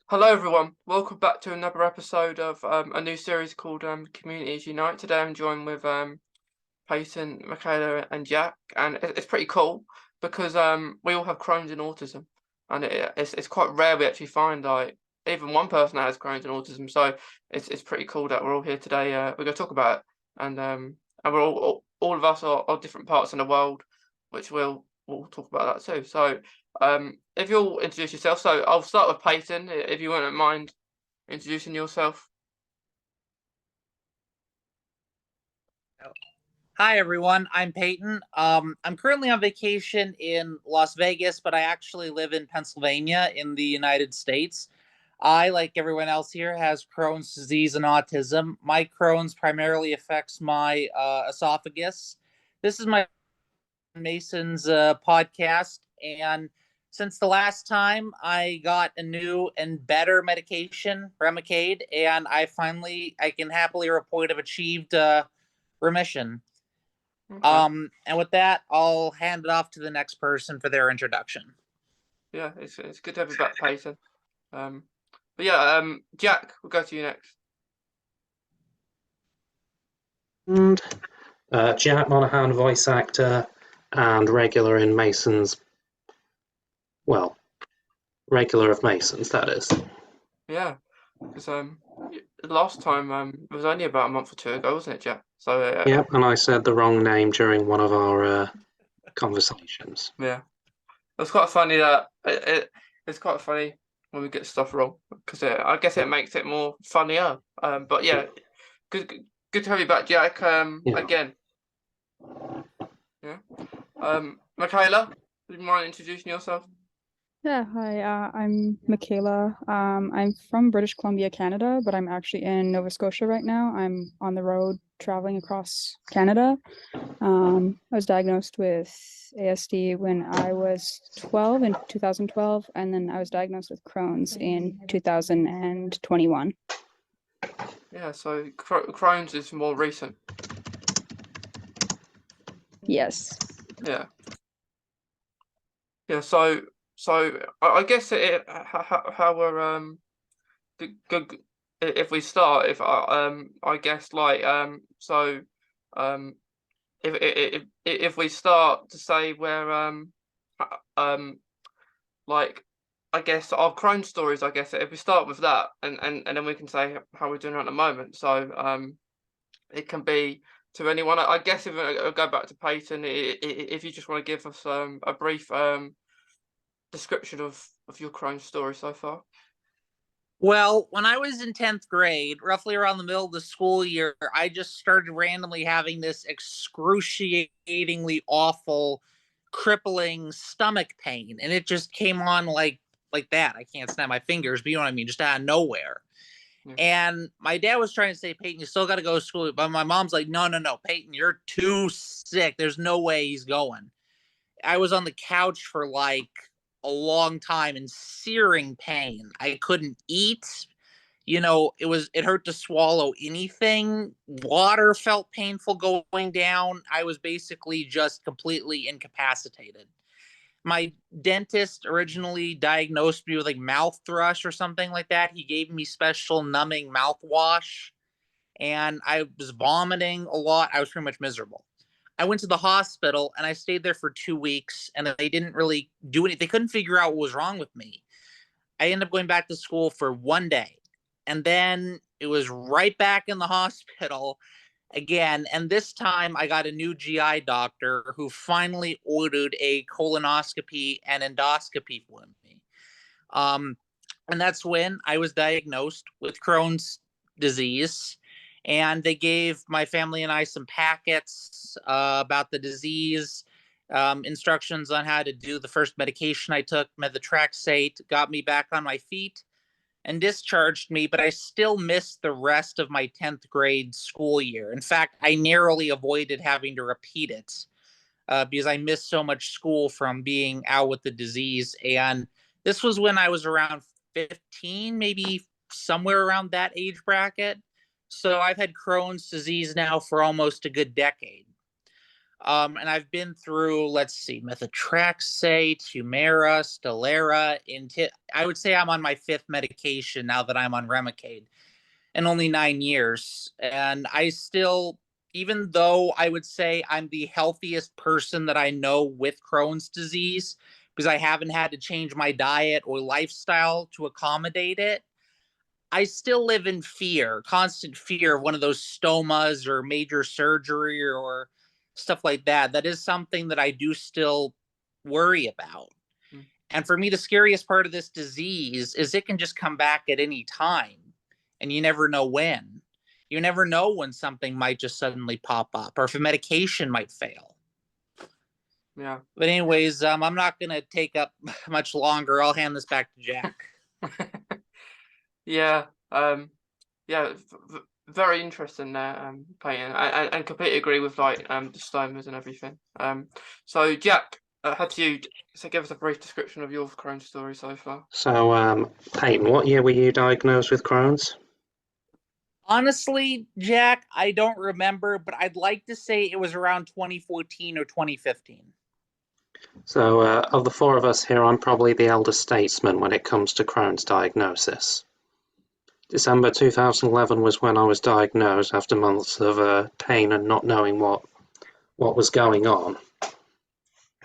Hello, everyone. Welcome back to another episode of a new series called Communities Unite. Today, I'm joined with Peyton, Makayla, and Jack, and it's pretty cool because we all have Crohn's and autism, and it's quite rare we actually find like even one person that has Crohn's and autism. So it's pretty cool that we're all here today. We're gonna talk about it, and we're all of us are different parts in the world, which we'll talk about that too. So if you'll introduce yourself, so I'll start with Peyton, if you wouldn't mind introducing yourself. Hi everyone, I'm Peyton. I'm currently on vacation in Las Vegas, but I actually live in Pennsylvania in the United States. I, like everyone else here, has Crohn's disease and autism. My Crohn's primarily affects my esophagus. This is my Mason's podcast, and since the last time I got a new and better medication, Remicade, and I can happily report I've achieved remission. Okay. And with that, I'll hand it off to the next person for their introduction. Yeah, it's good to have you back, Peyton. Um, but yeah, Jack, we'll go to you next. And Jack Monahan, voice actor, and regular in Mason's. Well, regular of Mason's, that is. Yeah, because the last time it was only about a month or two ago, wasn't it, Jack? So Yep, and I said the wrong name during one of our conversations. yeah, it's quite funny that it's quite funny when we get stuff wrong because I guess it makes it more funnier. But yeah, good to have you back, Jack. Yeah. Again. Yeah. Makayla, would you mind introducing yourself? Yeah, hi, I'm Makayla. I'm from British Columbia, Canada, but I'm actually in Nova Scotia right now. I'm on the road traveling across Canada. I was diagnosed with ASD when I was 12 in 2012, and then I was diagnosed with Crohn's in 2021. Yeah, so Crohn's is more recent. Yes. Yeah. Yeah, so I guess how we're good if we start I guess like so um if we start to say where like I guess our Crohn's stories, I guess if we start with that and then we can say how we're doing at the moment. So it can be to anyone. I guess if I go back to Peyton, if you just want to give us a brief description of your Crohn's story so far. Well, when I was in 10th grade, roughly around the middle of the school year, I just started randomly having this excruciatingly awful, crippling stomach pain. And it just came on like that. I can't snap my fingers, but you know what I mean, just out of nowhere. Yeah. And my dad was trying to say, Peyton, you still got to go to school. But my mom's like, no, Peyton, you're too sick. There's no way he's going. I was on the couch for like a long time in searing pain. I couldn't eat. It hurt to swallow anything. Water felt painful going down. I was basically just completely incapacitated. My dentist originally diagnosed me with like mouth thrush or something like that. He gave me special numbing mouthwash, and I was vomiting a lot. I was pretty much miserable. I went to the hospital and I stayed there for 2 weeks, and they didn't really do anything. They couldn't figure out what was wrong with me. I ended up going back to school for one day, and then it was right back in the hospital again. And this time I got a new GI doctor who finally ordered a colonoscopy and endoscopy for me. And that's when I was diagnosed with Crohn's disease. And they gave my family and I some packets about the disease, instructions on how to do the first medication I took, methotrexate, got me back on my feet and discharged me, but I still missed the rest of my 10th grade school year. In fact, I narrowly avoided having to repeat it because I missed so much school from being out with the disease. And this was when I was around 15, maybe somewhere around that age bracket. So I've had Crohn's disease now for almost a good decade. And I've been through, let's see, methotrexate, Humira, Stelara. I would say I'm on my 5th medication now that I'm on Remicade, in only 9 years. And I still, even though I would say I'm the healthiest person that I know with Crohn's disease, because I haven't had to change my diet or lifestyle to accommodate it, I still live in fear, constant fear of one of those stomas or major surgery or stuff like that. That is something that I do still worry about. Mm. And for me, the scariest part of this disease is it can just come back at any time, and you never know when. You never know when something might just suddenly pop up, or if a medication might fail. Yeah. But anyways, I'm not going to take up much longer. I'll hand this back to Jack. Yeah. Yeah. Very interesting there, Peyton. And completely agree with like the stomas and everything. So Jack, have you give us a brief description of your Crohn's story so far? So, Peyton, what year were you diagnosed with Crohn's? Honestly, Jack, I don't remember, but I'd like to say it was around 2014 or 2015. So, of the 4 of us here, I'm probably the elder statesman when it comes to Crohn's diagnosis. December 2011 was when I was diagnosed after months of pain and not knowing what was going on.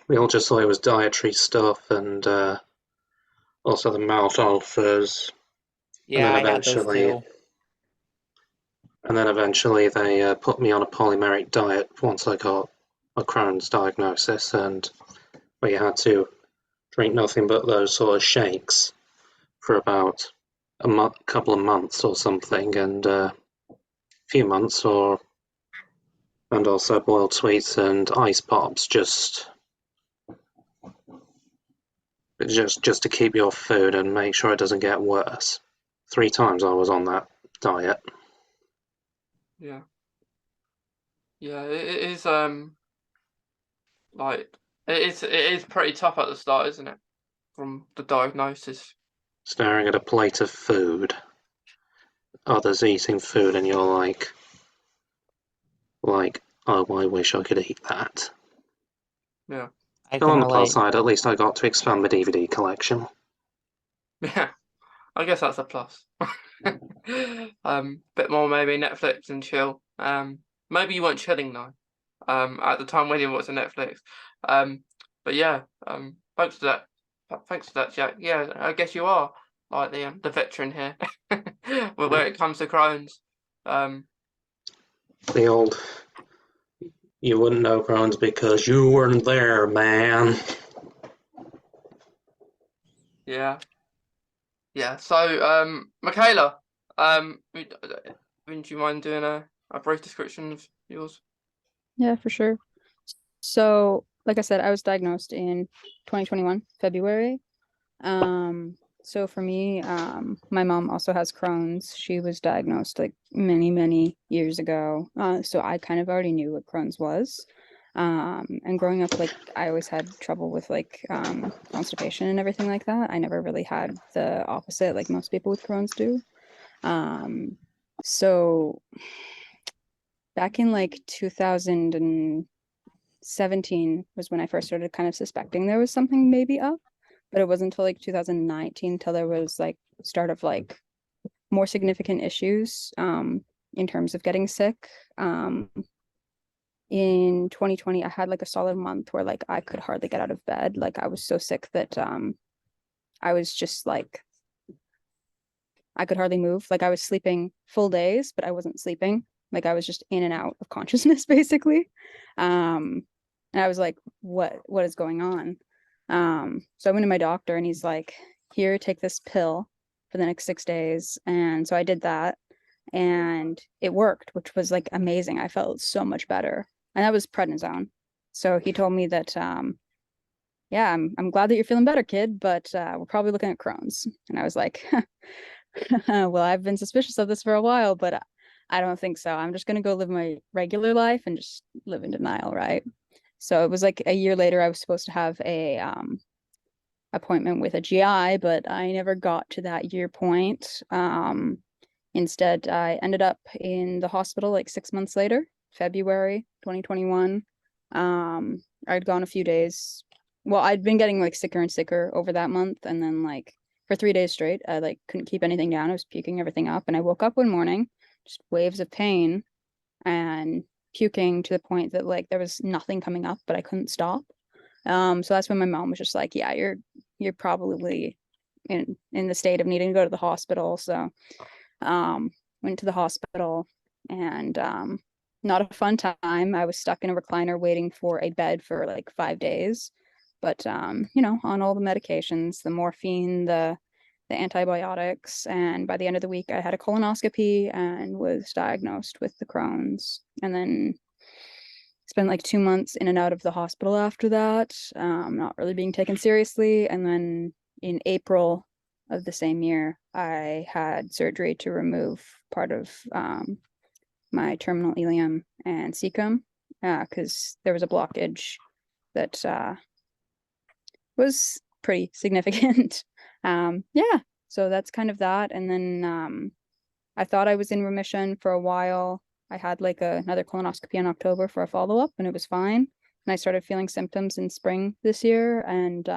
We all just thought it was dietary stuff and also the mouth ulcers. Yeah, And then I had those too. eventually they put me on a polymeric diet once I got a Crohn's diagnosis, and we had to drink nothing but those sort of shakes for about a couple of months or something, and a few months, and also boiled sweets and ice pops just to keep your food and make sure it doesn't get worse. 3 times I was on that diet. Yeah. Yeah, it is like it is pretty tough at the start, isn't it? From the diagnosis. Staring at a plate of food, others eating food, and you're like, oh, I wish I could eat that. Yeah. I But can on the plus relate. side, at least I got to expand my DVD collection. Yeah. I guess that's a plus. Bit more maybe Netflix and chill. Maybe you weren't chilling though. At the time when you watched Netflix. But yeah. Thanks for that. Thanks for that, Jack. Yeah, I guess you are like the veteran here, where it comes to Crohn's. The old, you wouldn't know Crohn's because you weren't there, man. Yeah. Yeah. So, Makayla, would you mind doing a brief description of yours? Yeah, for sure. So, like I said, I was diagnosed in 2021, February. So for me, my mom also has Crohn's. She was diagnosed like many, many years ago. So I kind of already knew what Crohn's was. And growing up, like I always had trouble with like constipation and everything like that. I never really had the opposite like most people with Crohn's do. So back in like 2017 was when I first started kind of suspecting there was something maybe up, but it wasn't until like 2019 till there was like start of like more significant issues in terms of getting sick. In 2020 I had like a solid month where like I could hardly get out of bed. Like I was so sick that I was just like I could hardly move. Like I was sleeping full days, but I wasn't sleeping. Like I was just in and out of consciousness basically. And I was like, what is going on? So I went to my doctor and he's like, here, take this pill for the next 6 days. And so I did that and it worked, which was like amazing. I felt so much better. And that was prednisone. So he told me that, yeah, I'm glad that you're feeling better, kid, but we're probably looking at Crohn's. And I was like, well, I've been suspicious of this for a while, but I don't think so. I'm just going to go live my regular life and just live in denial, right? So it was like a year later, I was supposed to have a appointment with a GI, but I never got to that year point. Instead, I ended up in the hospital like 6 months later, February 2021. I'd gone a few days. Well, I'd been getting like sicker and sicker over that month, and then like for 3 days straight, I like couldn't keep anything down. I was puking everything up, and I woke up one morning, just waves of pain and puking to the point that like there was nothing coming up, but I couldn't stop. So that's when my mom was just like, "Yeah, you're probably in the state of needing to go to the hospital." So, went to the hospital, and not a fun time. I was stuck in a recliner waiting for a bed for like 5 days, but you know, on all the medications, the morphine, the antibiotics, and by the end of the week, I had a colonoscopy and was diagnosed with the Crohn's, and then spent like 2 months in and out of the hospital after that, not really being taken seriously. And then in April of the same year, I had surgery to remove part of my terminal ileum and cecum, because there was a blockage that was pretty significant. Yeah, so that's kind of that. And then I thought I was in remission for a while. I had like another colonoscopy in October for a follow-up, and it was fine. And I started feeling symptoms in spring this year, and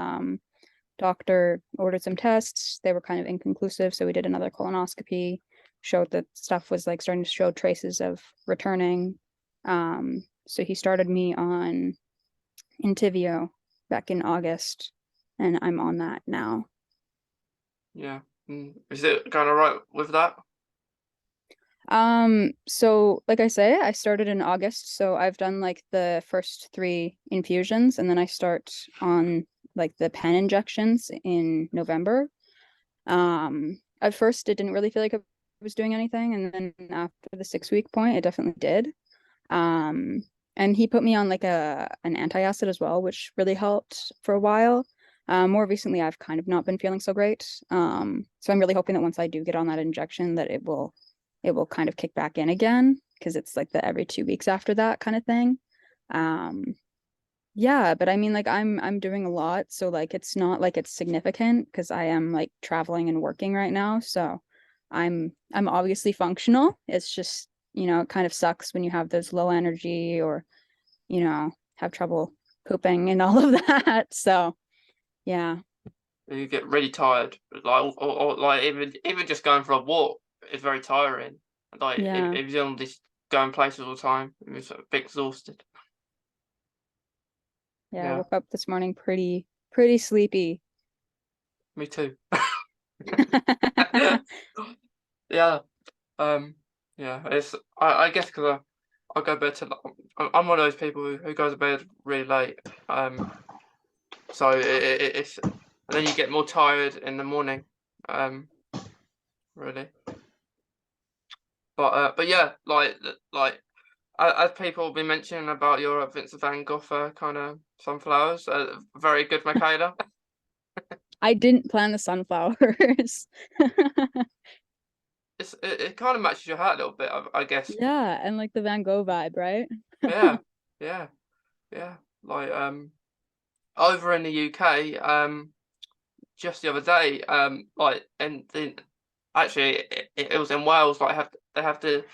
doctor ordered some tests. They were kind of inconclusive, so we did another colonoscopy, showed that stuff was like starting to show traces of returning. So he started me on Entyvio back in August, and I'm on that now. Yeah. Is it going all right with that? So like I say, I started in August, so I've done like the first 3 infusions, and then I start on like the pen injections in November. At first it didn't really feel like I was doing anything, and then after the 6 week point, it definitely did. And he put me on like an antacid as well, which really helped for a while. More recently, I've kind of not been feeling so great. So I'm really hoping that once I do get on that injection, that it will kind of kick back in again, because it's like the every 2 weeks after that kind of thing. Yeah, but I mean, like I'm doing a lot, so like it's not like it's significant because I am like traveling and working right now. So I'm obviously functional. It's just, you know, it kind of sucks when you have those low energy, or, you know, have trouble pooping and all of that. So yeah. You get really tired, like or like even just going for a walk is very tiring. Like Yeah. if you're on this going places all the time, you're sort of a bit exhausted. Yeah, I Yeah, woke up this morning pretty sleepy. me too. Yeah, yeah. It's I guess because I go to bed to. I'm one of those people who goes to bed really late. So it's and then you get more tired in the morning. Really. But yeah, like as people have been mentioning about your Vincent van Gogh kind of sunflowers, very good, Makayla. I didn't plan the sunflowers. It kind of matches your hat a little bit, I guess. Yeah, and like the Van Gogh vibe, right? Yeah, yeah, yeah. Like over in the UK, just the other day, like and then actually it was in Wales. Like they have the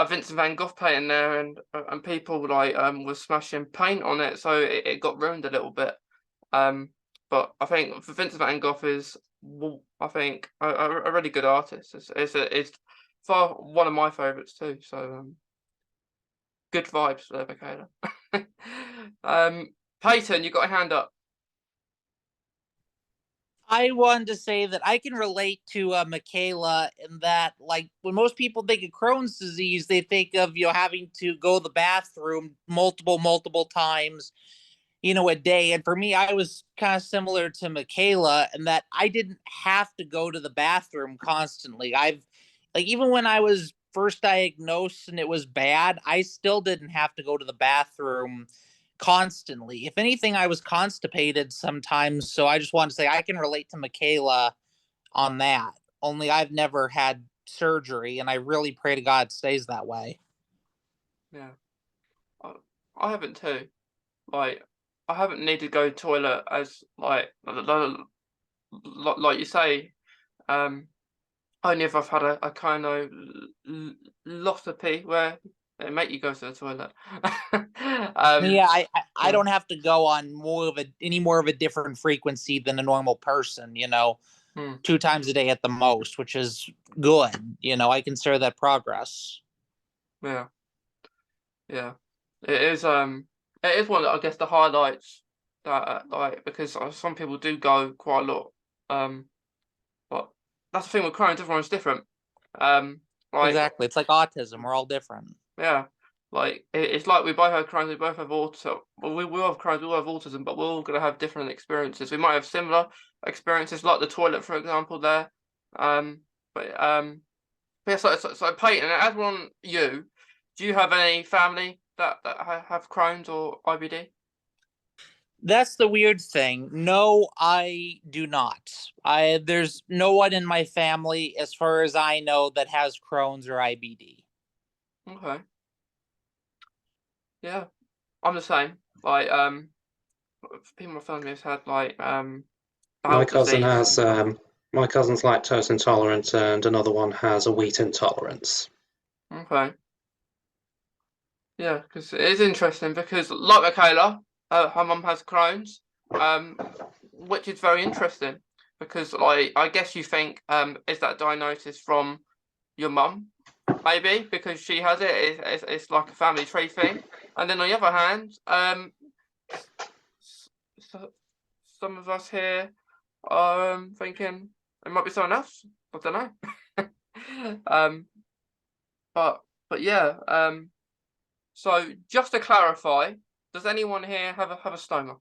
Vincent van Gogh painting there, and people like were smashing paint on it, so it got ruined a little bit. But I think Vincent van Gogh is, I think, a really good artist. It's far one of my favourites too. So good vibes there, Makayla. Peyton, you got a hand up. I wanted to say that I can relate to Makayla in that, like, when most people think of Crohn's disease, they think of, you know, having to go to the bathroom multiple times, you know, a day. And for me, I was kind of similar to Makayla in that I didn't have to go to the bathroom constantly. Like, even when I was first diagnosed and it was bad, I still didn't have to go to the bathroom constantly. If anything, I was constipated sometimes. So I just want to say I can relate to Makayla on that. Only I've never had surgery, and I really pray to God it stays that way. Yeah, I haven't too. Like I haven't needed to go to toilet as like you say. Only if I've had a kind of lotopy where It make you go to the toilet. Yeah, I yeah. don't have to go on any more of a different frequency than a normal person, Hmm. 2 times a day at the most, which is good. I consider that progress. Yeah. Yeah. It is one of, I guess, the highlights that like, because some people do go quite a lot. But that's the thing with Crohn's, everyone's different. Like, Exactly. It's like autism. We're all different. yeah, like it's like we both have Crohn's, we both have autism. Well, we all have Crohn's, we all have autism, but we're all gonna have different experiences. We might have similar experiences, like the toilet, for example. There, um, but yeah. So Peyton, as one you, do you have any family that have Crohn's or IBD? That's the weird thing. No, I do not. There's no one in my family, as far as I know, that has Crohn's or IBD. Okay. Yeah, I'm the same. Like people in my family has had like My bowel cousin disease. has my cousin's lactose intolerant, and another one has a wheat intolerance. Okay. Yeah, because it is interesting because like Makayla, her mum has Crohn's, which is very interesting because like I guess you think is that diagnosis from your mum maybe because she has it, it's like a family tree thing, and then on the other hand so, some of us here are thinking it might be someone else. I don't know. But yeah. So just to clarify, does anyone here have a stoma?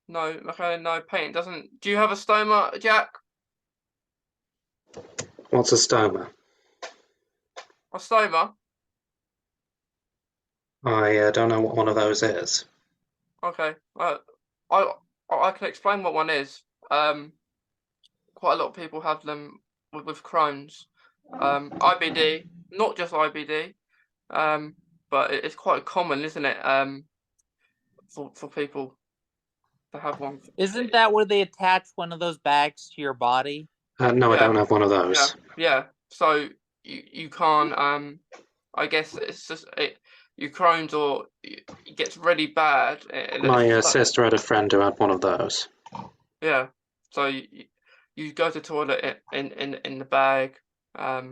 No, okay, no. Peyton doesn't. Do you have a stoma, Jack? What's a stoma? A stoma? I don't know what one of those is. Okay. I I can explain what one is. Quite a lot of people have them with Crohn's. IBD, not just IBD. But it's quite common, isn't it? For people to have one. Isn't that where they attach one of those bags to your body? No, I Yeah. don't have one of those. Yeah. So you can't. I guess it's just your Crohn's or it gets really bad. And it's My just like, sister had a friend who had one of those. yeah. So you go to toilet in the bag. But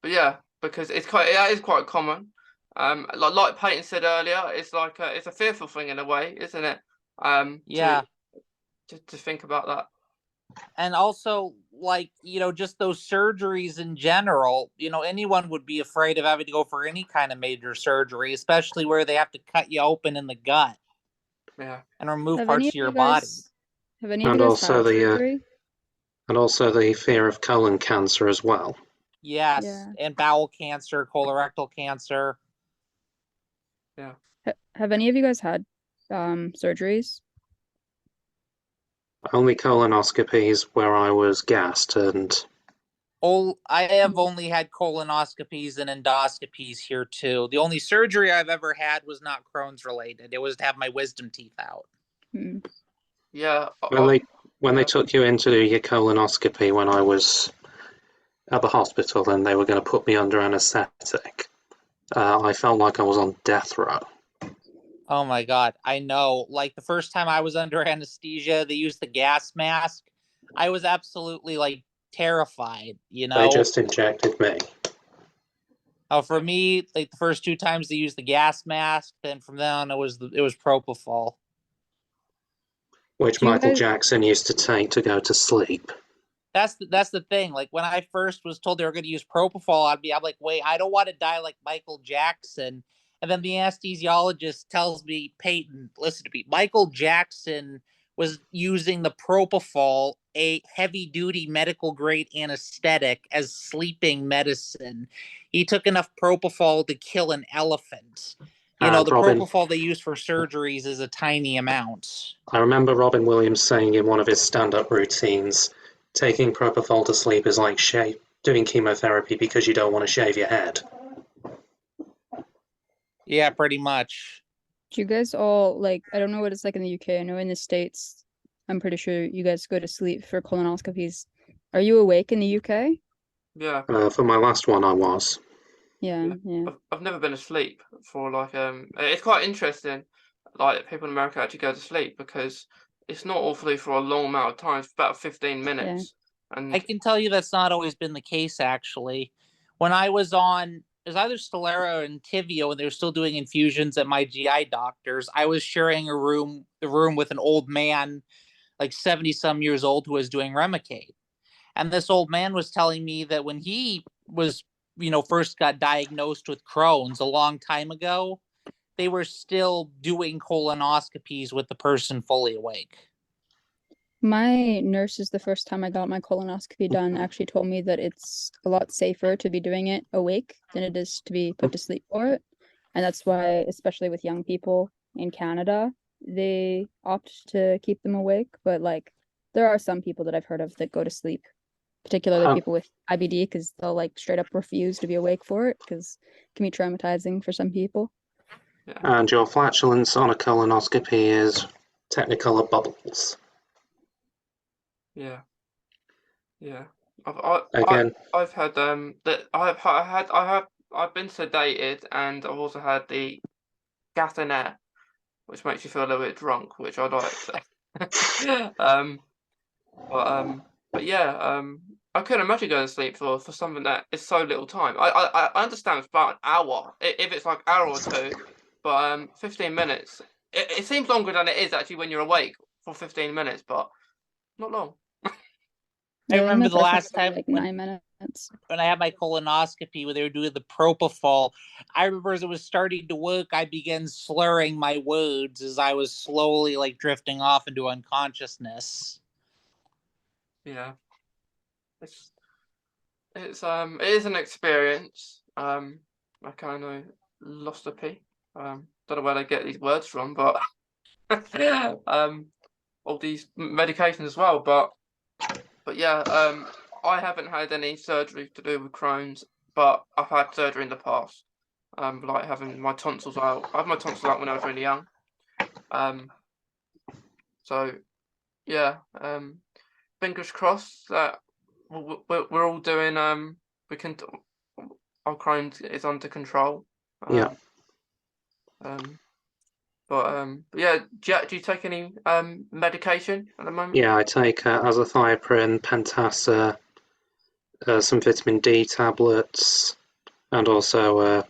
yeah, because that is quite common. Like Peyton said earlier, it's like it's a fearful thing in a way, isn't it? Yeah. To think about that. And also, like, just those surgeries in general, anyone would be afraid of having to go for any kind of major surgery, especially where they have to cut you open in the gut Yeah. and remove Have parts any of of your you body. guys have any of And you guys also had the surgery? and also the fear of colon cancer as well. Yes. Yeah. And bowel cancer, colorectal cancer. Yeah. Have any of you guys had surgeries? Only colonoscopies where I was gassed, and Oh, I have only had colonoscopies and endoscopies here too. The only surgery I've ever had was not Crohn's related. It was to have my wisdom teeth out. Hmm. Yeah. when they yeah. took you in to do your colonoscopy when I was at the hospital and they were going to put me under anaesthetic, I felt like I was on death row. Oh my God. I know. Like the first time I was under anesthesia, they used the gas mask. I was absolutely like terrified, They just injected me. For me, like the first 2 times they used the gas mask, then from then on it was propofol. Which Do you Michael guys Jackson used to take to go to sleep. That's the thing. Like when I first was told they were going to use propofol, I'm like, wait, I don't want to die like Michael Jackson. And then the anesthesiologist tells me, Peyton, listen to me. Michael Jackson was using the propofol, a heavy duty medical grade anesthetic, as sleeping medicine. He took enough propofol to kill an elephant. The Robin, propofol they use for surgeries is a tiny amount. I remember Robin Williams saying in one of his stand-up routines, taking propofol to sleep is like doing chemotherapy because you don't want to shave your head. Yeah, pretty much. do you guys all like I don't know what it's like in the UK. I know in the States, I'm pretty sure you guys go to sleep for colonoscopies. Are you awake in the UK? Yeah. For my last one, I was. Yeah, yeah. I've never been asleep for like it's quite interesting, like people in America actually go to sleep because it's not awfully for a long amount of time. It's about 15 minutes. I And can tell you that's not always been the case, actually. When I was on, it was either Stellara and Tivio, and they were still doing infusions at my GI doctor's. I was sharing the room with an old man, like 70 some years old, who was doing Remicade. And this old man was telling me that when he was, first got diagnosed with Crohn's a long time ago, they were still doing colonoscopies with the person fully awake. My nurses, the first time I got my colonoscopy done, actually told me that it's a lot safer to be doing it awake than it is to be put to sleep for it. And that's why, especially with young people in Canada, they opt to keep them awake. But like, there are some people that I've heard of that go to sleep, particularly Huh. people with IBD, because they'll like straight up refuse to be awake for it because it can be traumatizing for some people. yeah, And your flatulence on a colonoscopy is Technicolor bubbles. yeah, yeah. I've Again, I've had that I've been sedated, and I've also had the gas and air, which makes you feel a little bit drunk, which I like. So. But yeah, I couldn't imagine going to sleep for something that is so little time. I understand it's about an hour, if it's like an hour or two, but 15 minutes. It seems longer than it is actually when you're awake for 15 minutes, but not long. I Yeah, remember my the first one last was only time like when 9 minutes. I had my colonoscopy where they were doing the propofol. I remember as it was starting to work, I began slurring my words as I was slowly like drifting off into unconsciousness. Yeah, it's it is an experience. I kind of lost a pee. Don't know where they get these words from, but all these medications as well, but yeah, I haven't had any surgery to do with Crohn's, but I've had surgery in the past. Like having my tonsils out. I had my tonsils out when I was really young. So yeah, fingers crossed that we're all doing. We can. Our Crohn's is under control. yeah. But yeah, Jack, do you take any medication at the moment? Yeah, I take azathioprine, Pentasa, some vitamin D tablets, and also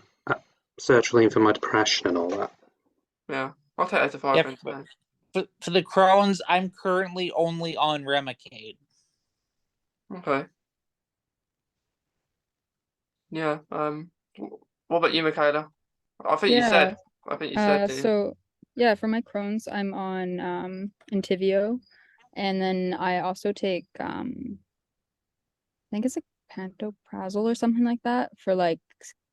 sertraline for my depression and all that. Yeah, I'll take Yeah, azathioprine today. for the Crohn's, I'm currently only on Remicade. Okay. Yeah. What about you, Makayla? I think you said. Yeah. I think you said. Didn't you? So yeah, for my Crohn's, I'm on Entyvio, and then I also take I think it's like pantoprazole or something like that for like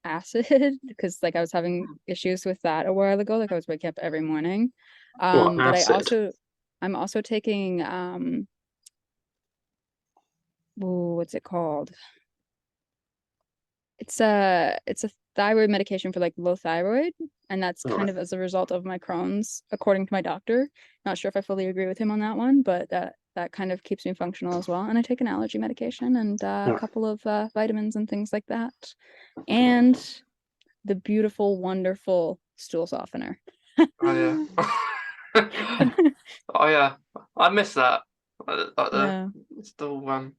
acid because like I was having issues with that a while ago. Like I was waking up every morning. What, But acid? I'm also taking what's it called? It's a thyroid medication for like low thyroid, and that's All kind right. of as a result of my Crohn's, according to my doctor. Not sure if I fully agree with him on that one, but that kind of keeps me functional as well. And I take an allergy medication and All a right. couple of vitamins and things like that. And the beautiful, wonderful stool softener. Oh yeah. Oh yeah. I miss that. Like the Yeah. still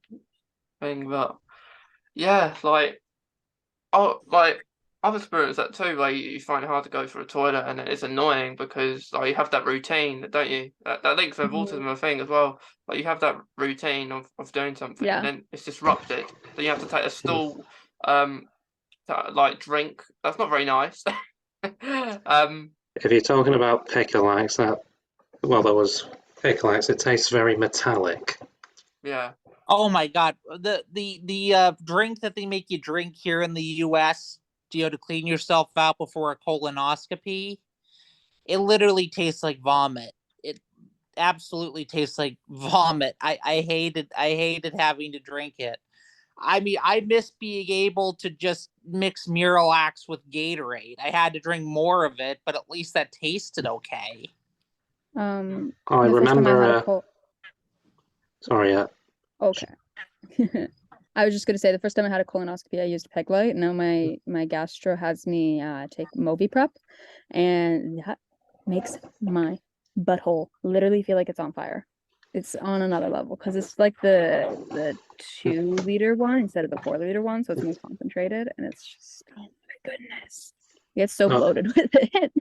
thing, but yeah, like I've experienced that too. Like you find it hard to go for a toilet, and it's annoying because like you have that routine, don't you? That links with Mhm. autism, I think, as well. Like you have that routine of doing something, and Yeah. then it's disrupted. So you have to take a stool, to, like drink. That's not very nice. um, If you're talking about Picolax, there was Picolax. It tastes very metallic. yeah, Oh my god, the drink that they make you drink here in the U.S. To clean yourself out before a colonoscopy, it literally tastes like vomit. It absolutely tastes like vomit. I hated having to drink it. I mean, I miss being able to just mix Miralax with Gatorade. I had to drink more of it, but at least that tasted okay. I The first time I remember. had a cold. Sorry, Okay. I was just gonna say the first time I had a colonoscopy, I used peg light. Now my gastro has me take Moviprep, and that makes my butthole literally feel like it's on fire. It's on another level because it's like the 2 liter one instead of the 4 liter one, so it's more concentrated, and it's just, oh my goodness, it gets so Oh. bloated with it.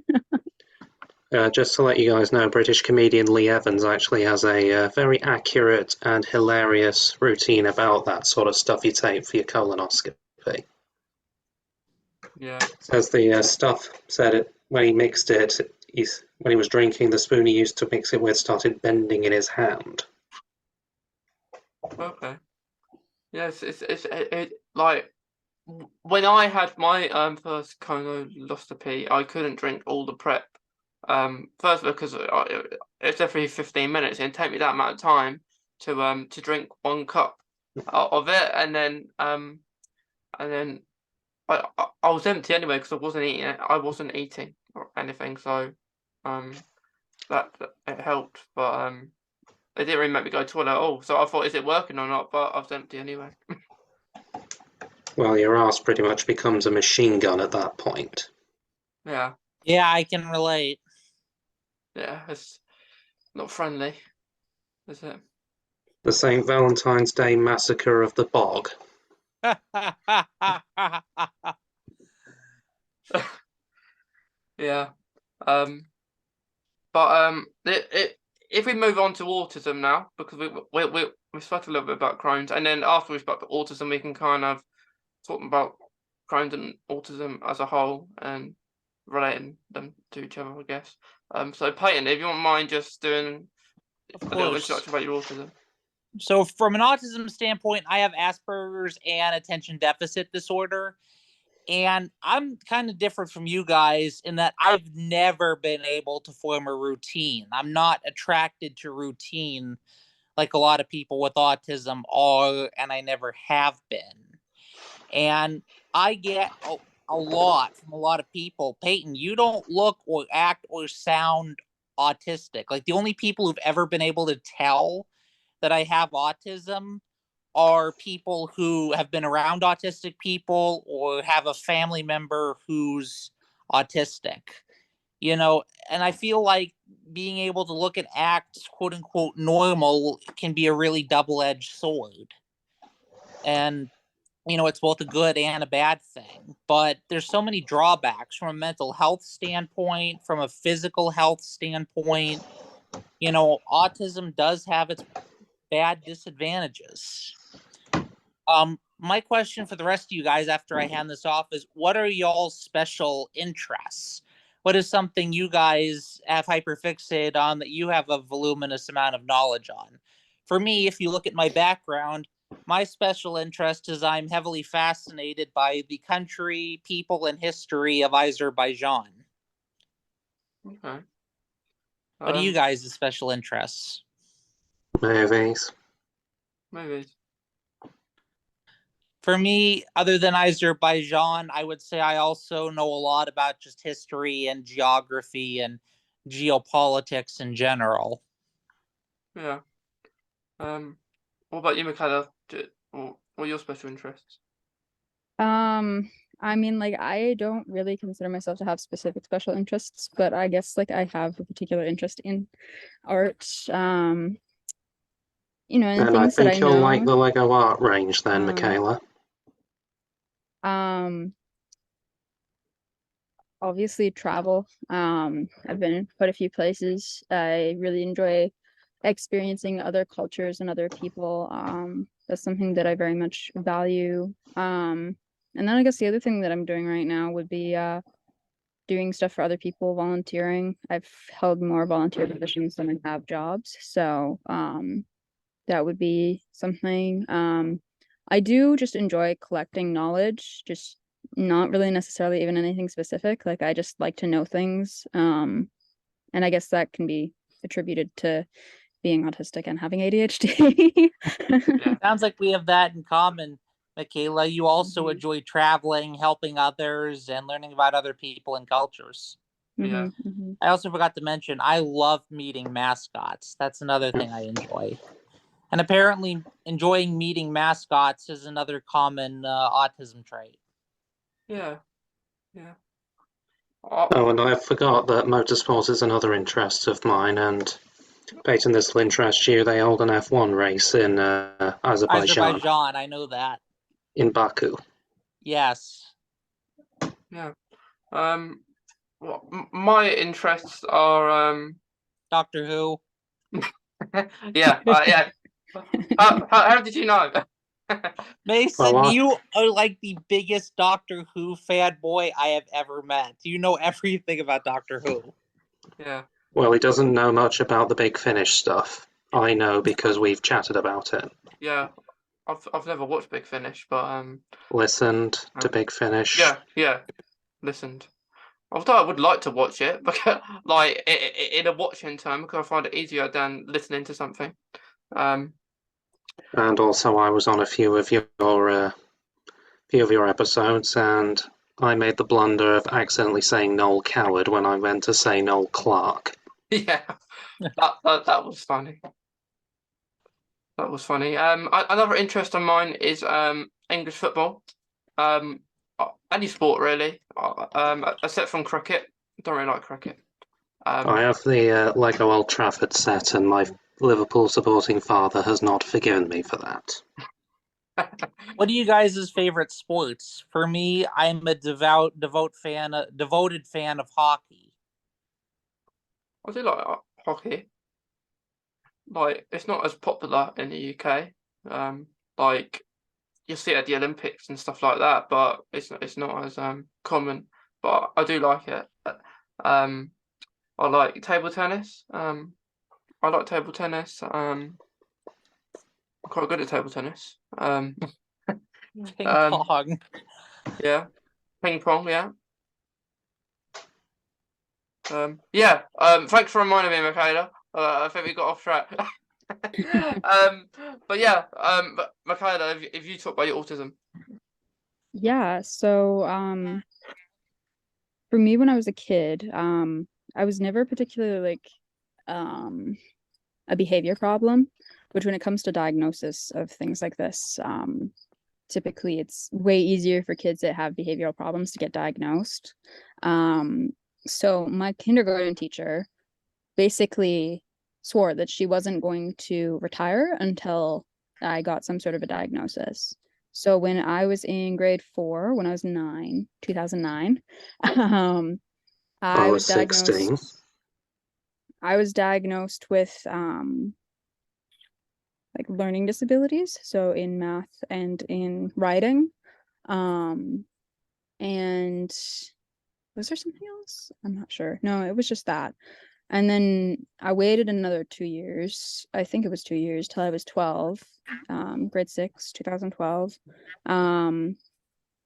Just to let you guys know, British comedian Lee Evans actually has a very accurate and hilarious routine about that sort of stuff you take for your colonoscopy. Yeah. Says the stuff said it when he mixed it. When he was drinking, the spoon he used to mix it with started bending in his hand. Okay. Yes, it like when I had my first colonoscopy, I couldn't drink all the prep. First because it's every 15 minutes, and it take me that amount of time to drink 1 cup of it, and then I was empty anyway because I wasn't eating it. I wasn't eating or anything, so that it helped, but it didn't really make me go to the toilet at all. So I thought, is it working or not? But I was empty anyway. Well, your ass pretty much becomes a machine gun at that point. Yeah, Yeah, I can relate. yeah, it's not friendly, is it? The St. Valentine's Day Massacre of the Bog. Yeah. But if we move on to autism now, because we spoke a little bit about Crohn's, and then after we spoke about autism, we can kind of talk about Crohn's and autism as a whole and relating them to each other, I guess. So Peyton, if you wouldn't mind just doing Of a little course. introduction about your autism. So from an autism standpoint, I have Asperger's and attention deficit disorder. And I'm kind of different from you guys in that I've never been able to form a routine. I'm not attracted to routine like a lot of people with autism are, and I never have been. And I get a lot from a lot of people. Peyton, you don't look or act or sound autistic. Like the only people who've ever been able to tell that I have autism are people who have been around autistic people or have a family member who's autistic. You know, and I feel like being able to look and act quote unquote normal can be a really double-edged sword. And you know, it's both a good and a bad thing, but there's so many drawbacks from a mental health standpoint, from a physical health standpoint. You know, autism does have its bad disadvantages. My question for the rest of you guys after I hand this off is, what are y'all's special interests? What is something you guys have hyperfixated on that you have a voluminous amount of knowledge on? For me, if you look at my background, my special interest is I'm heavily fascinated by the country, people, and history of Azerbaijan. Okay. What are you guys' special interests? Movies. Maybe. For me, other than Azerbaijan, I would say I also know a lot about just history and geography and geopolitics in general. Yeah. What about you, Makayla? What are your special interests? I mean, like, I don't really consider myself to have specific special interests, but I guess like I have a particular interest in art. You know, and And I things that I think you'll know. like the Lego art range then, Makayla. Obviously travel. I've been quite a few places. I really enjoy experiencing other cultures and other people. That's something that I very much value. And then I guess the other thing that I'm doing right now would be doing stuff for other people, volunteering. I've held more volunteer positions than I have jobs, so that would be something. I do just enjoy collecting knowledge, just not really necessarily even anything specific. Like I just like to know things. And I guess that can be attributed to being autistic and having ADHD. Yeah. Sounds like we have that in common, Makayla. You also enjoy traveling, helping others, and learning about other people and cultures. Yeah. I also forgot to mention, I love meeting mascots. That's another thing I enjoy. And apparently, enjoying meeting mascots is another common autism trait. Yeah. Oh, and I forgot that motorsport is another interest of mine, and Peyton, this will interest you. They hold an F1 race in Azerbaijan, I know that. in Baku. Yes. Yeah. Well, my interests are Doctor Who. yeah, yeah. How did you know? Mason, Well, you are like the biggest Doctor Who fanboy I have ever met. You know everything about Doctor Who. Yeah. Well, he doesn't know much about the Big Finish stuff. I know because we've chatted about it. Yeah. I've never watched Big Finish, but Listened to Big Finish. yeah. Listened. Although I would like to watch it, because like in a watching term, because I find it easier than listening to something. And also, I was on a few of your episodes, and I made the blunder of accidentally saying Noel Coward when I meant to say Noel Clark. Yeah, that was funny. That was funny. Another interest of mine is English football. Any sport really. Except from cricket. Don't really like cricket. I have the Lego Old Trafford set, and my Liverpool supporting father has not forgiven me for that. What are you guys' favorite sports? For me, I'm a devoted fan of hockey. I do like hockey. Like it's not as popular in the UK. Like you see it at the Olympics and stuff like that, but it's not as common. But I do like it. I like table tennis. I like table tennis. I'm quite good at table tennis. Ping pong. Yeah, ping pong. Yeah. Yeah. Thanks for reminding me, Makayla. I think we got off track. But yeah. But Makayla, if you talk about your autism. Yeah, so for me when I was a kid, I was never particularly like a behavior problem, which when it comes to diagnosis of things like this, typically it's way easier for kids that have behavioral problems to get diagnosed. So my kindergarten teacher basically swore that she wasn't going to retire until I got some sort of a diagnosis. So when I was in grade 4, when I was 9, 2009, I was 16. diagnosed with like learning disabilities, so in math and in writing. And was there something else? I'm not sure. No, it was just that. And then I waited another 2 years. I think it was 2 years till I was 12, grade 6, 2012.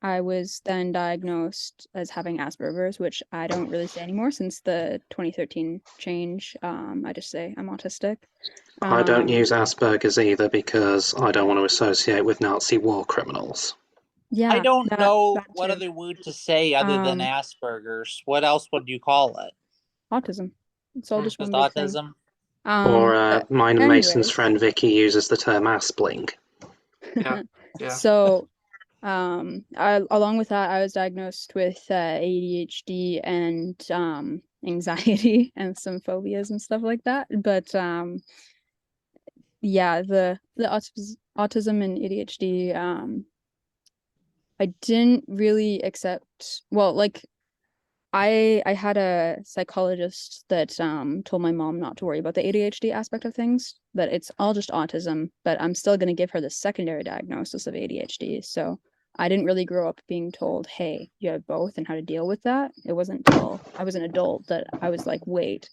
I was then diagnosed as having Asperger's, which I don't really say anymore since the 2013 change. I just say I'm autistic. I don't use Asperger's either because I don't want to associate with Nazi war criminals. Yeah, I don't know what too. other word to say other than Asperger's. What else would you call it? Autism. It's all just Just one big autism? thing. Or mine and Mason's anyways. friend Vicky uses the term aspling. Yeah. So, along with that, I was diagnosed with ADHD and anxiety and some phobias and stuff like that. But yeah, the autism and ADHD, I didn't really accept. Well, like I had a psychologist that told my mom not to worry about the ADHD aspect of things, that it's all just autism, but I'm still going to give her the secondary diagnosis of ADHD. So I didn't really grow up being told, hey, you have both and how to deal with that. It wasn't until I was an adult that I was like, wait,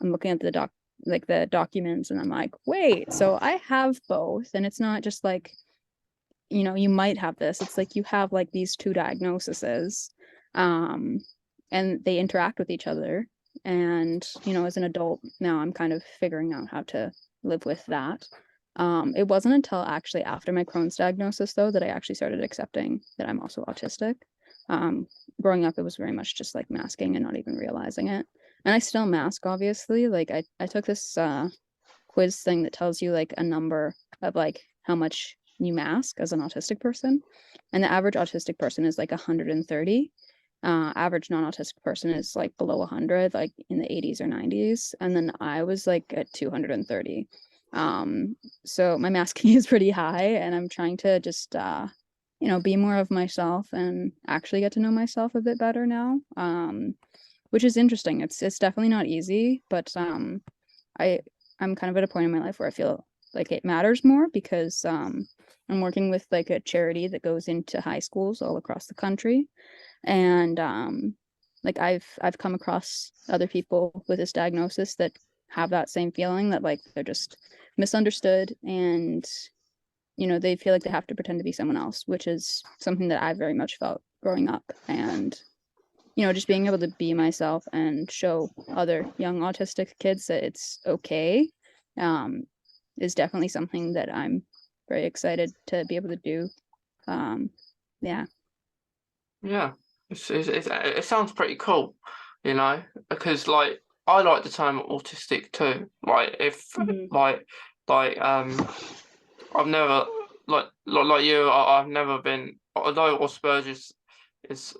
I'm looking at the documents and I'm like, wait, so I have both. And it's not just like, you might have this. It's like you have like these two diagnoses. And they interact with each other. And, as an adult now, I'm kind of figuring out how to live with that. It wasn't until actually after my Crohn's diagnosis, though, that I actually started accepting that I'm also autistic. Growing up, it was very much just like masking and not even realizing it. And I still mask, obviously. Like I took this quiz thing that tells you like a number of like how much you mask as an autistic person. And the average autistic person is like 130. Average non-autistic person is like below 100, like in the 80s or 90s. And then I was like at 230. So my masking is pretty high, and I'm trying to just be more of myself and actually get to know myself a bit better now. Which is interesting. It's definitely not easy, but I'm kind of at a point in my life where I feel like it matters more, because I'm working with like a charity that goes into high schools all across the country. And like I've come across other people with this diagnosis that have that same feeling, that like they're just misunderstood, and they feel like they have to pretend to be someone else, which is something that I very much felt growing up. And just being able to be myself and show other young autistic kids that it's okay, is definitely something that I'm very excited to be able to do. Yeah. Yeah, it sounds pretty cool, because like I like the term autistic too. Like if Mhm. like I've never like you, I've never been, although Asperger's is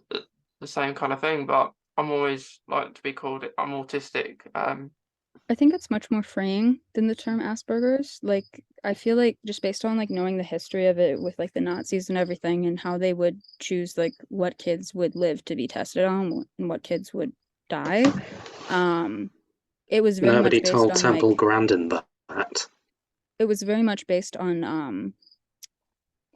the same kind of thing, but I'm always like to be called I'm autistic. I think it's much more freeing than the term Asperger's. Like, I feel like just based on like knowing the history of it with like the Nazis and everything, and how they would choose like what kids would live to be tested on and what kids would die. It was very Nobody much based told on Temple like Grandin that. it was very much based on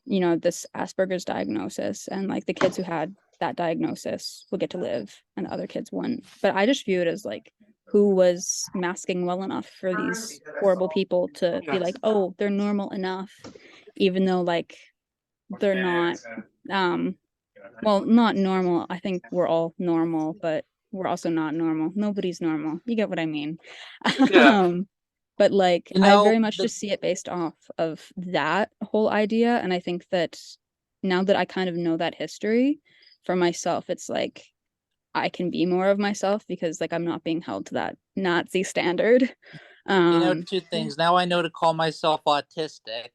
this Asperger's diagnosis, and like the kids who had that diagnosis will get to live and the other kids wouldn't. But I just view it as like who was masking well enough for these horrible people to be like, oh, they're normal enough, even though like they're not well, not normal. I think we're all normal, but we're also not normal. Nobody's normal. You get what I mean? Yeah. But like I very much just see it based off of that whole idea. And I think that now that I kind of know that history for myself, it's like I can be more of myself, because like I'm not being held to that Nazi standard. Two things. Now I know to call myself autistic.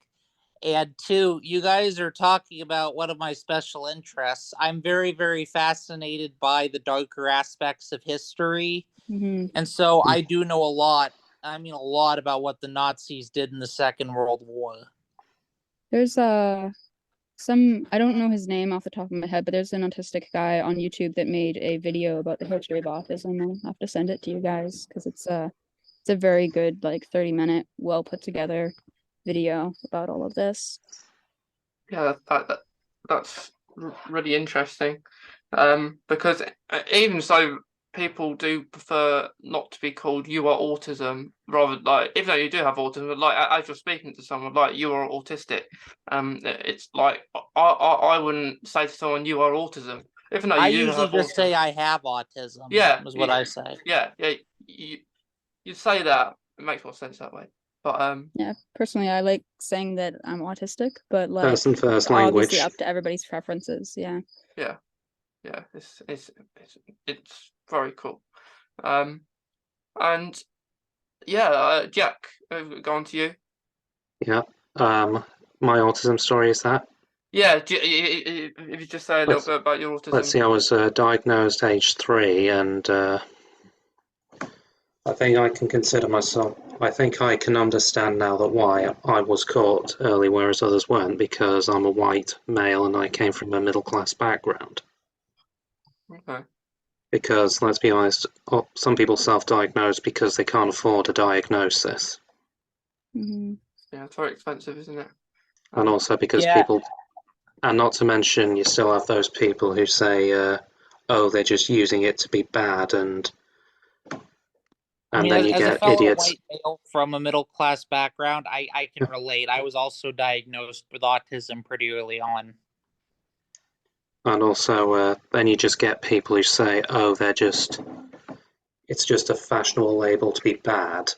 And two, you guys are talking about one of my special interests. I'm very, very fascinated by the darker aspects of history. Mhm. And so I do know a lot. I mean, a lot about what the Nazis did in the Second World War. There's I don't know his name off the top of my head, but there's an autistic guy on YouTube that made a video about the history of autism. I'll have to send it to you guys, because it's a very good, like 30-minute, well put together video about all of this. Yeah, that's really interesting. Because even so, people do prefer not to be called "you are autism," rather, like, even though you do have autism, but like as you're speaking to someone, like, you are autistic. It's like I wouldn't say to someone you are autism, even though I you do usually have just autism. say I have autism. Yeah, is what I say. Yeah, you say that, it makes more sense that way. But Yeah, personally, I like saying that I'm autistic, but like Person first it's obviously language. up to everybody's preferences. Yeah. yeah, it's very cool. And yeah, Jack, go on to you. Yeah. My autism story is that. Yeah, if you just say a little bit about your autism. Let's see, I was diagnosed age 3, and I think I can consider myself, I think I can understand now that why I was caught early, whereas others weren't, because I'm a white male and I came from a middle class background. Okay. Because, let's be honest, some people self-diagnose because they can't afford a diagnosis. Mm-hmm. Yeah, it's very expensive, isn't it? And also because people, and not to mention, you still have those people who say, oh, they're just using it to be bad, and then you as a get fellow idiots. white male from a middle class background, I can relate. I was also diagnosed with autism pretty early on. And also, then you just get people who say, oh, it's just a fashionable label to be bad.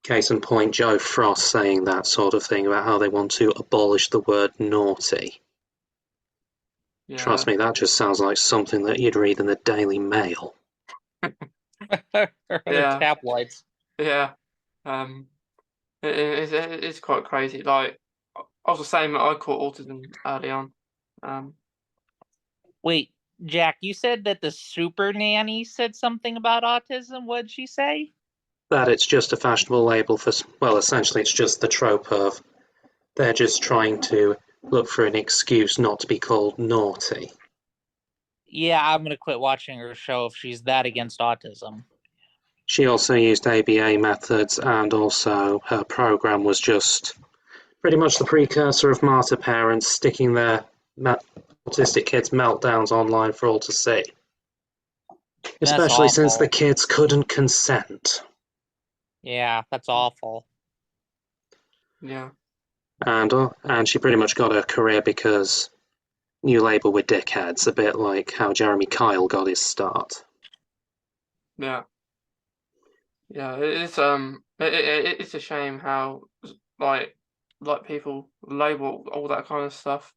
Case in point, Joe Frost saying that sort of thing about how they want to abolish the word naughty. Yeah. Trust me, that just sounds like something that you'd read in the Daily Mail. Other tabloids. Yeah. It's quite crazy. Like, I was the same. I caught autism early on. Wait, Jack, you said that the super nanny said something about autism. What did she say? That it's just a fashionable label for, well, essentially it's just the trope of they're just trying to look for an excuse not to be called naughty. Yeah, I'm gonna quit watching her show if she's that against autism. She also used ABA methods, and also her program was just pretty much the precursor of martyr parents sticking their autistic kids' meltdowns online for all to see. That's Especially since the awful. kids couldn't consent. Yeah, that's awful. Yeah. And she pretty much got her career because New Labour were dickheads, a bit like how Jeremy Kyle got his start. Yeah. Yeah. It's it's a shame how like people label all that kind of stuff.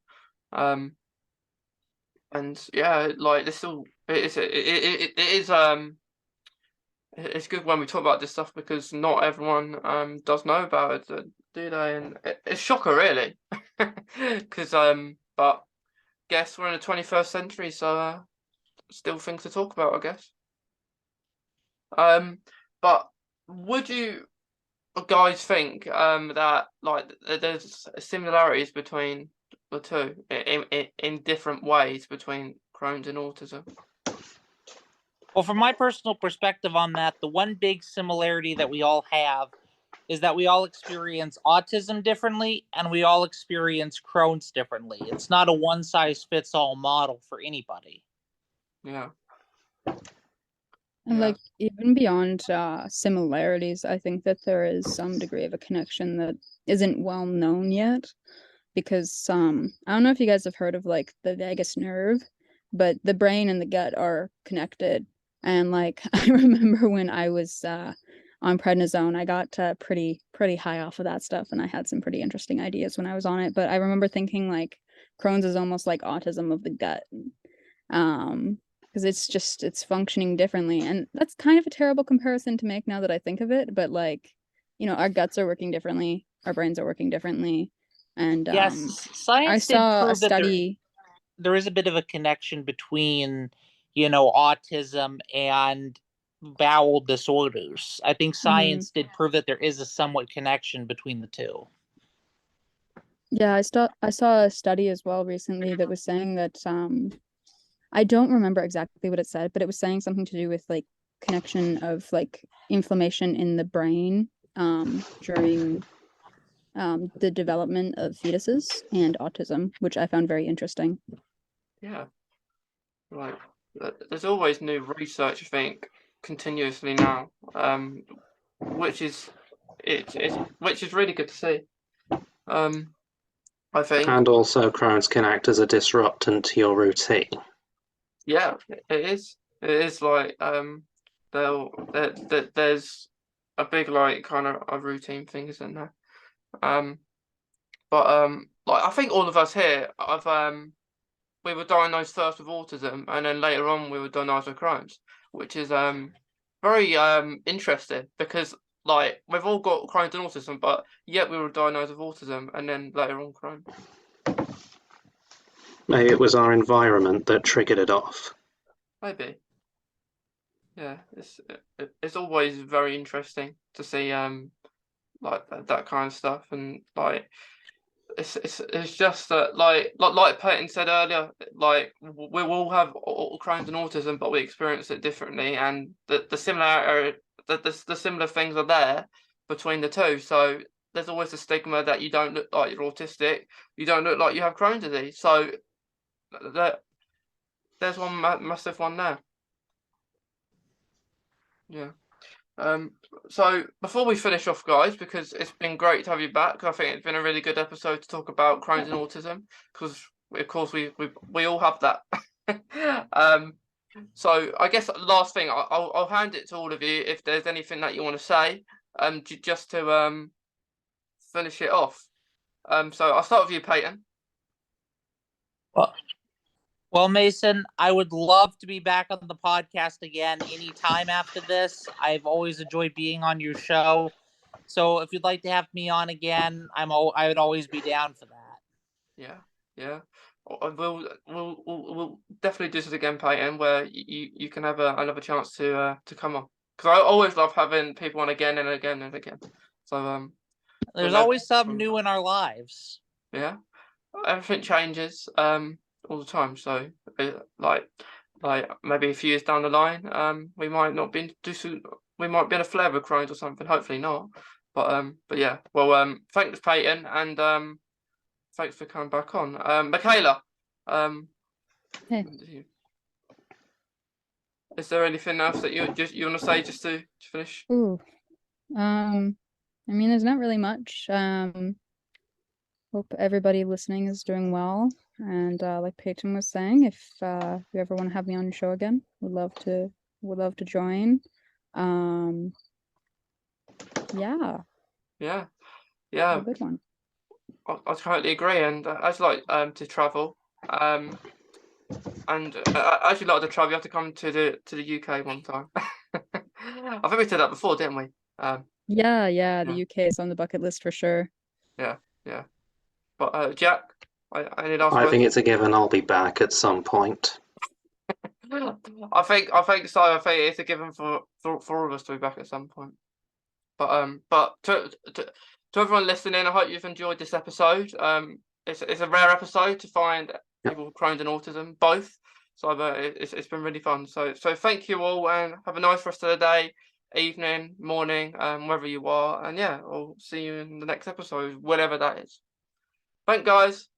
And yeah, like this all it is it's good when we talk about this stuff because not everyone does know about it, do they? And it's a shocker really, because but guess we're in the 21st century, so still things to talk about, I guess. But would you guys think that like there's similarities between the two in different ways between Crohn's and autism? Well, from my personal perspective on that, the one big similarity that we all have is that we all experience autism differently and we all experience Crohn's differently. It's not a one size fits all model for anybody. Yeah. And Yeah. like even beyond similarities, I think that there is some degree of a connection that isn't well known yet. Because I don't know if you guys have heard of like the vagus nerve, but the brain and the gut are connected. And like I remember when I was on prednisone, I got pretty high off of that stuff, and I had some pretty interesting ideas when I was on it. But I remember thinking like Crohn's is almost like autism of the gut. Because it's functioning differently, and that's kind of a terrible comparison to make now that I think of it, but like, you know, our guts are working differently, our brains are working differently, and Yes, I science did saw a prove that study. there is a bit of a connection between, autism and bowel disorders. I think science did prove that there is a somewhat connection between the two. Yeah, I saw a study as well recently that was saying that I don't remember exactly what it said, but it was saying something to do with like connection of like inflammation in the brain during the development of fetuses and autism, which I found very interesting. Yeah. Like there's always new research, I think, continuously now, which is which is really good to see. I think. And also Crohn's can act as a disruptant to your routine. Yeah, it is. It is like there's a big like kind of a routine things in there. But like I think all of us here we were diagnosed first with autism, and then later on we were diagnosed with Crohn's, which is very interesting because like we've all got Crohn's and autism, but yet we were diagnosed with autism, and then later on Crohn's. Maybe it was our environment that triggered it off. Maybe. Yeah, it's always very interesting to see like that kind of stuff, and like it's just that like Peyton said earlier, like we all have Crohn's and autism, but we experience it differently, and the similar things are there between the two. So there's always a stigma that you don't look like you're autistic, you don't look like you have Crohn's disease. So there's one massive one there. Yeah. So before we finish off, guys, because it's been great to have you back. I think it's been a really good episode to talk about Crohn's and autism, because of course we all have that. So I guess last thing, I'll hand it to all of you if there's anything that you want to say, just to finish it off. So I'll start with you, Peyton. Well, Mason, I would love to be back on the podcast again anytime after this. I've always enjoyed being on your show. So if you'd like to have me on again, I would always be down for that. Yeah, yeah. We'll definitely do this again, Peyton, where you can have another chance to come on, because I always love having people on again and again and again. So There's never- always something new in our lives. yeah, everything changes all the time. So like maybe a few years down the line, we might not be we might be in a flare of Crohn's or something. Hopefully not. But yeah. Well, thanks, Peyton, and thanks for coming back on. Makayla, Hey. is there anything else that you want to say just to finish? Ooh. I mean, there's not really much. Hope everybody listening is doing well. And like Peyton was saying, if you ever want to have me on your show again, would love to join. Yeah, Yeah, have yeah. a good one. I totally agree, and I'd like to travel. And I actually like to travel. You have to come to the UK one time. I think we did that before, didn't we? Yeah, the Yeah. UK is on the bucket list for sure. Yeah. But Jack, I need to ask. I think it's a given I'll be back at some point. I think so. I think it's a given for all of us to be back at some point. But to everyone listening, I hope you've enjoyed this episode. It's a rare episode to find people with Crohn's and autism both. So it's been really fun. So thank you all, and have a nice rest of the day, evening, morning, wherever you are. And yeah, I'll see you in the next episode, whatever that is. Thanks, guys.